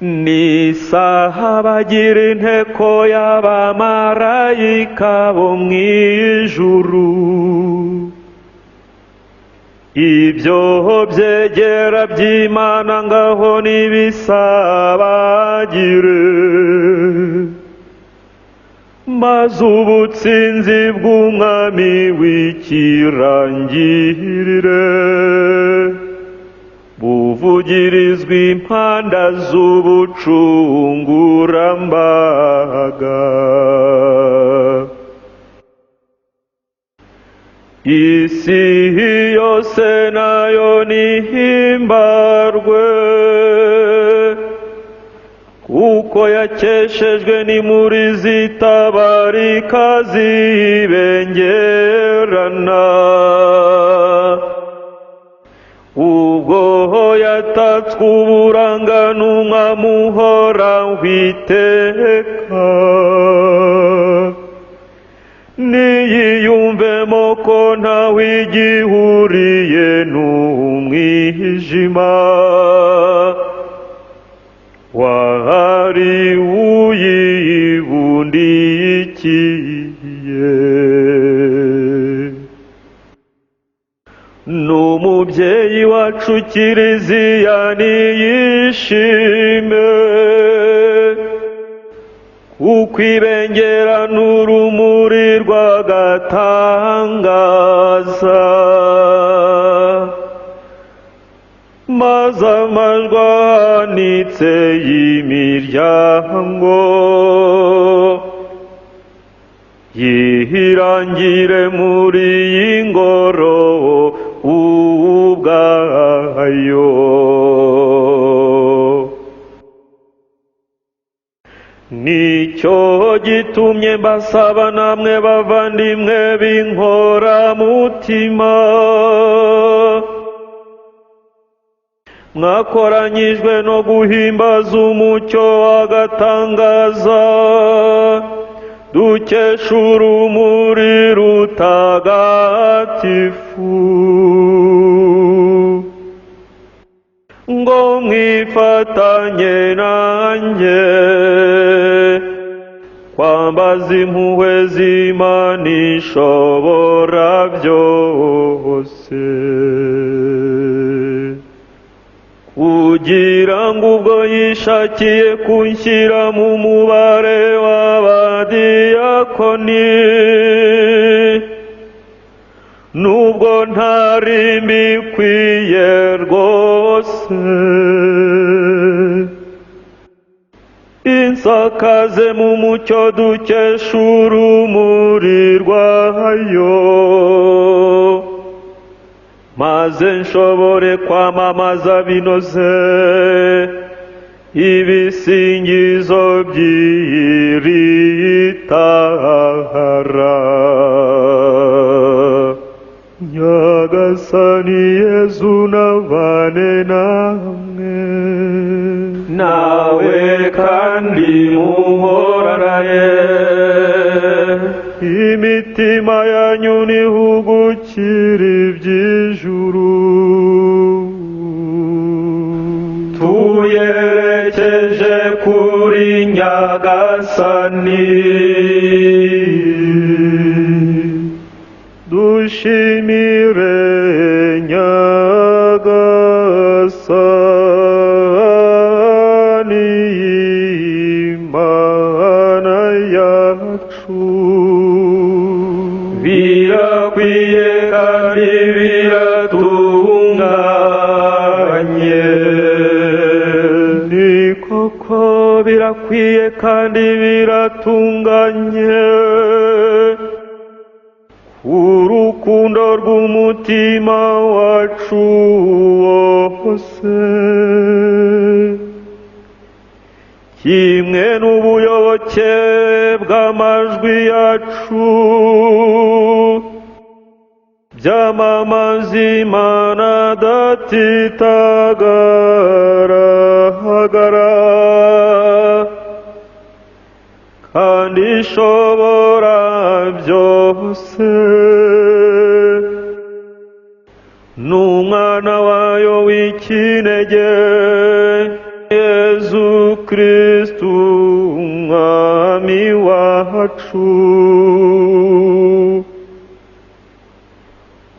n'isaha bagira inteko y'abamarayika bo mu ijuru, ibyo byegera by'Imana ngaho nibisabagire, maze ubutsinzi bw'umwami w'ikirangirire buvugirizwa impanda z'ubucungurambaga. Isi yose nayo nihimbarwe, kuko yakeshejwe n'imuri zitabarika zibengerana, ubwo yatatswe uburanga n'Umwami uhoraho iteka. Niyiyumvemo ko ntawe igihuriye n'umwijima, wari uyibundikiye. N'umubyeyi wacu Kiliziya niyishime, kuko ibengera n'urumuri rw'agatangaza, maze amajwi ahanitse y'imiryango yihirangire muri iyi ngoro ubwayo. Nicyo gitumye mbasaba namwe bavandimwe b'inkoramutima, mwakoranyijwe no guhimbaza umucyo w'agatangaza dukesha urumuri rutagatifu, ngo mwifatanye nanjye kwambaza impuhwe z'Imana ishobora byose, kugira ngo ubwo yishakiye kunshyira mu mubare w'abadiyakoni, nubwo ntari mbikwiye rwose, insakaze mu mucyo dukesha urumuri rwayo, maze nshobore kwamamaza binoze ibisingizo by'iritahara. Nyagasani Yezu nabane namwe, nawe kandi muhorane. Imitima yanyu nihugukire iby'ijuru, tuyerekeje kuri Nyagasani. Dushimire Nyagasani Imana yacu. Birakwiye kandi biratunganye, ni koko birakwiye kandi biratunganye, urukundo rw'umutima wacu wose, kimwe n'ubuyoboke bw'amajwi yacu, byamamaza Imana datitagaragara kandi ishobora byose, n'umwana wayo w'ikinege Yezu Kristu umwami wacu.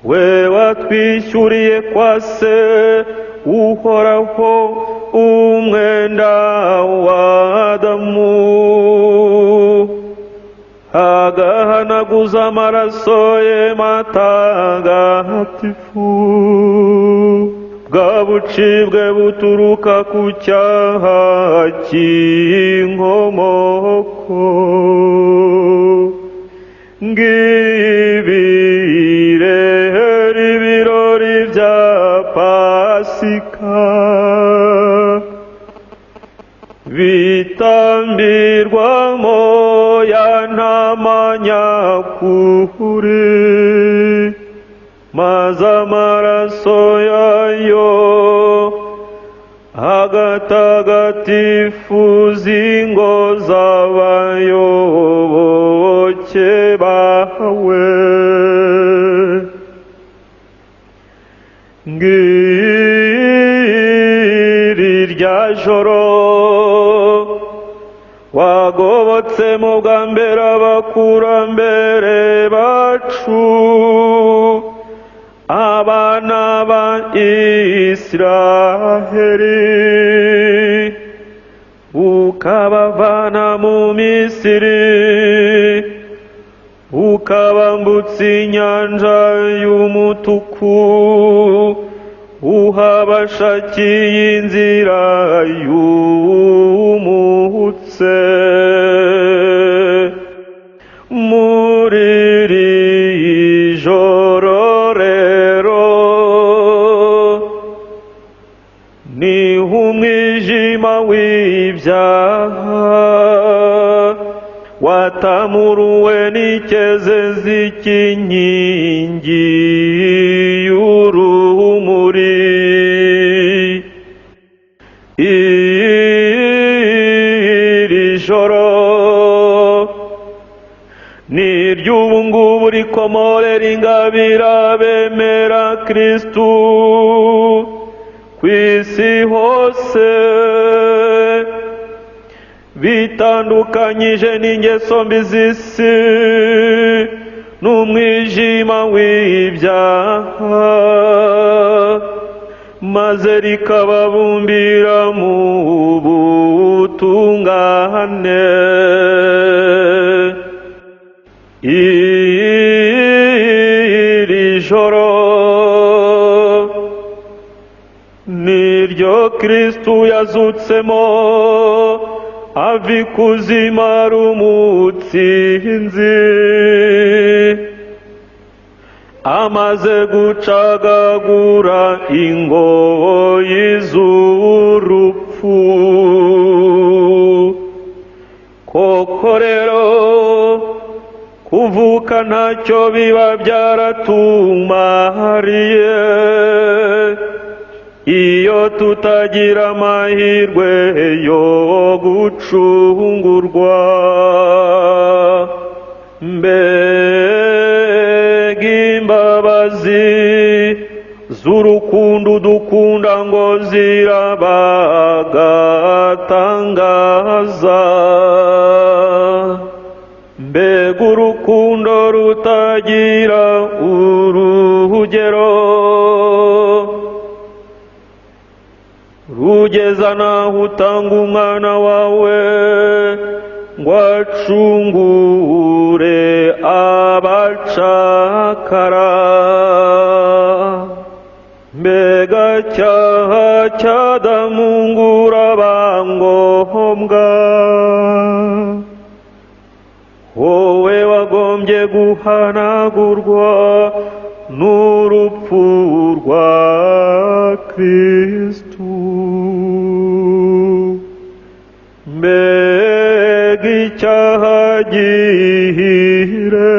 We watwishyuriye kwa se uhoraho umwenda wa Adamu, agahanaguza amaraso ye matagatifu, bwa bucibwe buturuka ku cyaha cy'inkomoko. Ngibirehera ibirori bya Pasika, bitambirwamo ya ntama nyakuri, maze amaraso yayo agatagatifuza ingo z'abayoboke bawe. Ngiri rya joro wagobotsemo bwa mbere abakurambere bacu, abana ba Israheli, ukabavana mu Misiri, ukabambutsa inyanja y'umutuku, uhabashakiye inzira yumutse. Muri iri joro rero niho umwijima w'ibyaha watamuruwe n'icyezezi cy'inkingi y'urumuri. Iri joro ni iry'ubu ngubu rikomorera ingabire bemera Kristu ku isi hose, bitandukanyije n'ingeso mbi z'isi n'umwijima w'ibyaha, maze rikababumbira mu butungane. Iri joro niryo Kristu yazutsemo ava ikuzimu ari umutsinzi, amaze gucagagura ingoyi z'urupfu. Koko rero kuvuka ntacyo biba byaratumariye iyo tutagira amahirwe yo gucungurwa. Mbega imbabazi z'urukundo dukunda ngo zirabagatangaza. Mbega urukundo rutagira urugero, rugeza naho utanga umwana wawe ngo acungure abacakara. Mbega cyaha cyadamungura bangombwa, wowe wagombye guhanagurwa n'urupfu rwa Kristu. Mbega icyaha gihire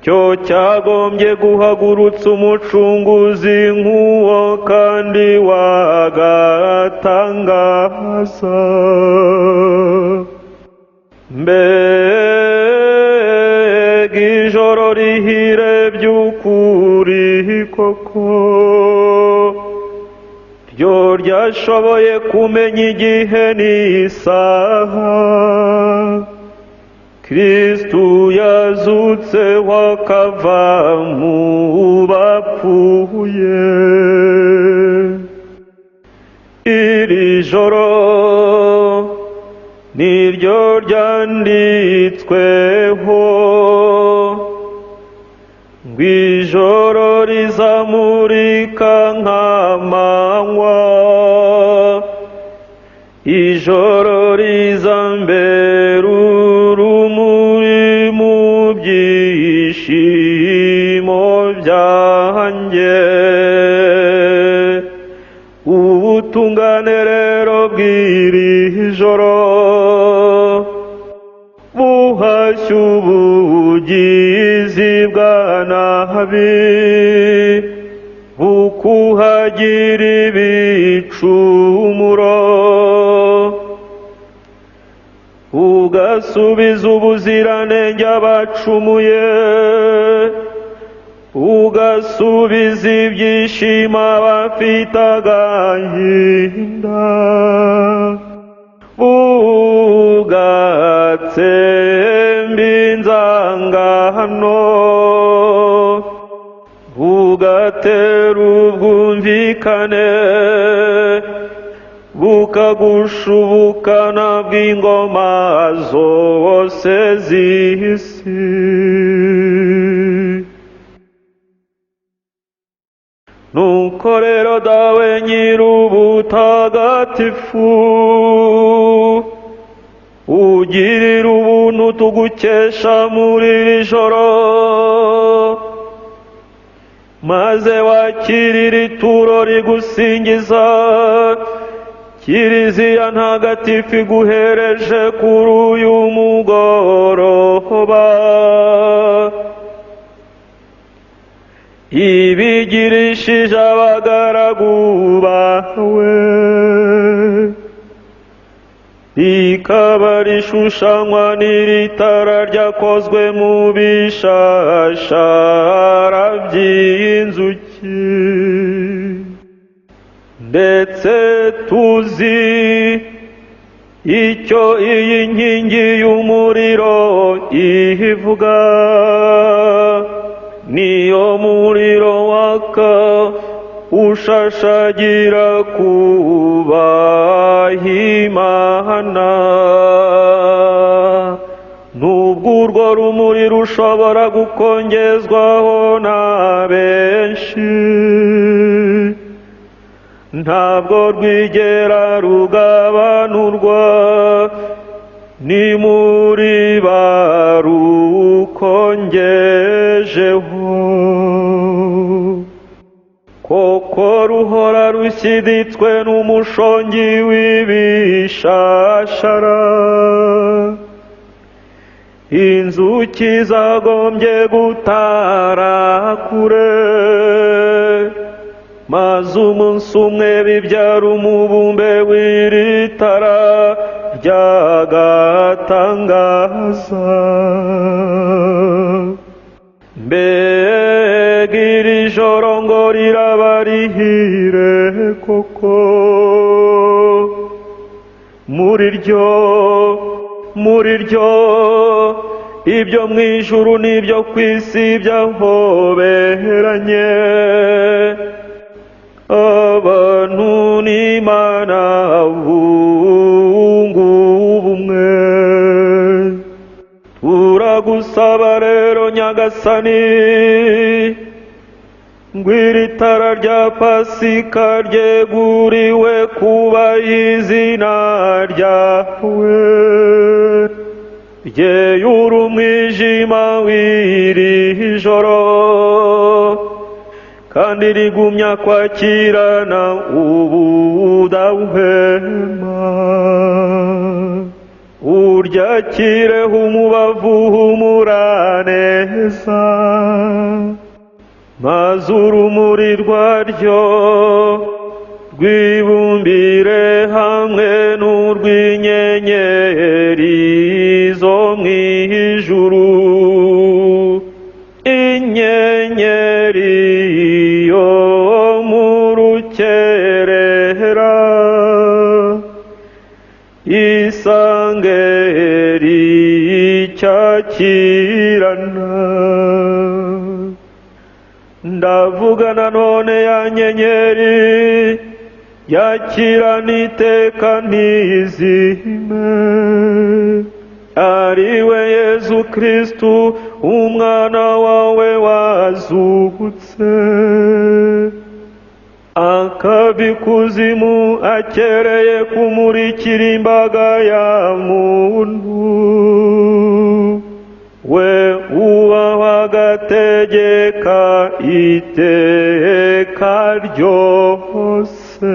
cyo cyagombye guhagurutsa umucunguzi nk'uwo kandi wagatangaza. Mbega ijoro rihire by'ukuri koko, ryo ryashoboye kumenya igihe n'isaha Kristu yazutseho akava mu bapfuye. Iri joro niryo ryanditsweho ngo ijoro rizamurika nk'amanywa, ijoro rizambera urumuri mu byishimo byanjye. Ubutungane rero bw'iri joro buhashya ubugizi bwa nabi, bukuhagira ibicumuro, ugasubiza ubuziranenge abacumuye, ugasubiza ibyishimo abafite agahinda, bugatsemba inzangano, bugatera ubwumvikane, bukagusha ubukana bw'ingoma zose z'isi. Nuko rero dawe nyir'ubutagatifu, ugirira ubuntu tugukesha muri iri joro, maze wakirira ituro rigusingiza Kiliziya ntagatifu iguhereje kuri uyu mugoroba, ibigirishije abagaragu bawe, rikaba rishushanywa n'iri tara ryakozwe mu bishashara by'inzuki. Ndetse tuzi icyo iyi nkingi y'umuriro ivuga, niyo muriro waka ushashagira kubaha Imana. Nubwo urwo rumuri rushobora gukongezwaho na benshi, ntabwo rwigera rugabanurwa n'imuri barukongejeho. Koko ruhora rushyiditswe n'umushongi w'ibishashara, inzuki zagombye gutara kure, maze umunsi umwe bibyara umubumbe w'iri tara ry'agatangaza. Mbega iri joro ngo riraba rihire koko, muri ryo ibyo mu ijuru n'ibyo ku isi byahoberanye, abantu n'Imana bunga ubumwe. Turagusaba rero Nyagasani, ngo iri tara rya Pasika ryeguriwe kuba izina ryawe, ryeyura umwijima w'iri joro, kandi rigumya kwakirana ubudahwema. Uryakireho umubavu humura neza, maze urumuri rwaryo rwibumbire hamwe n'urw'inyenyeri zo mu ijuru. Inyenyeri yo mu rukerera icyangeri cyakirana. Ndavuga nanone ya nyenyeri yakirana iteka ntizime, ari we Yezu Kristu umwana wawe wazutse, akava ikuzimu akereye kumurikira imbaga ya muntu, we ubaho agategeka iteka ryose.